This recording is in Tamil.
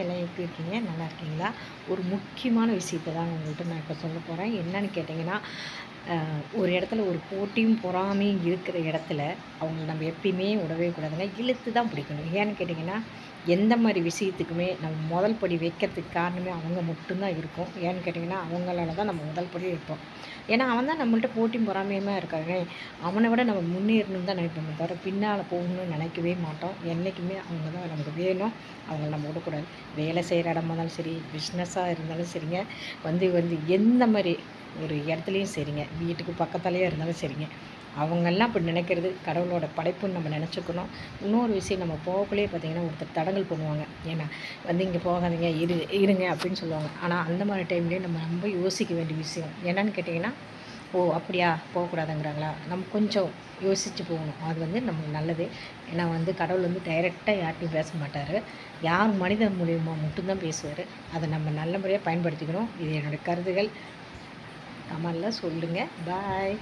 எல்லாம் எப்படி இருக்கீங்க? நல்லா இருக்கீங்களா? ஒரு முக்கியமான விஷயத்த தான் உங்கள்கிட்ட நான் இப்போ சொல்ல போகிறேன். என்னன்னு கேட்டிங்கன்னா, ஒரு இடத்துல ஒரு போட்டியும், பொறாமையும் இருக்கிற இடத்துல, அவங்கள நம்ம எப்பயுமே விடவே கூடாதுங்க. இழுத்து தான் பிடிக்கணும். ஏன்னு கேட்டிங்கன்னா, எந்த மாரி விஷயத்துக்குமே நம்ம முதல் படி வைக்கிறதுக்கு காரணமே அவங்க மட்டும் தான் இருக்கும். ஏன்னு கேட்டிங்கன்னா, அவங்களால தான் நம்ம முதல் படி வைப்போம். ஏன்னா, அவன் தான் நம்மள்ட்ட போட்டியும், பொறாமையுமா இருக்கானே! அவன விட நம்ம முன்னேறணும்னு தான் நினைப்போமே தவிர, பின்னால போகணும்னு நினைக்கவே மாட்டோம். என்னைக்குமே அவங்க தான் நமக்கு வேணும். அவங்கள நம்ம விடக்கூடாது. வேலை செய்கிற இடமா இருந்தாலும் சரி, பிஸ்னஸாக இருந்தாலும் சரிங்க, வந்து வந்து எந்த மாரி ஒரு இடத்துலயும் சரிங்க, வீட்டுக்கு பக்கத்துலயே இருந்தாலும் சரிங்க, அவங்கெல்லாம் அப்படி நினைக்கிறது கடவுளோட படைப்புன்னு நம்ம நினச்சிக்கணும். இன்னொரு விஷயம் நம்ம போகக்குள்ளேயே பார்த்தீங்கன்னா, ஒருத்தர் தடங்கல் பண்ணுவாங்க. ஏன்னா, வந்து "இங்கே போகாதீங்க, இருங்க" அப்படின்னு சொல்லுவாங்க. ஆனால் அந்த மாரி டைம்லேயே நம்ம ரொம்ப யோசிக்க வேண்டிய விஷயம். என்னன்னு கேட்டிங்கன்னா, "ஓ! அப்படியா? போகக்கூடாதுங்கிறாங்களா?" நம்ம கொஞ்சம் யோசிச்சு போகணும். அது வந்து நமக்கு நல்லது. ஏன்னா வந்து கடவுள் வந்து டைரெக்ட்டா யார்ட்டயும் பேச மாட்டாரு. யார் மனிதன் மூலியமா மட்டும் தான் பேசுவாரு. அத நம்ம நல்ல முறையா பயன்படுத்திக்கணும். இது என்னோட கருத்துகள். கமெண்ட்ல சொல்லுங்க. பாய்.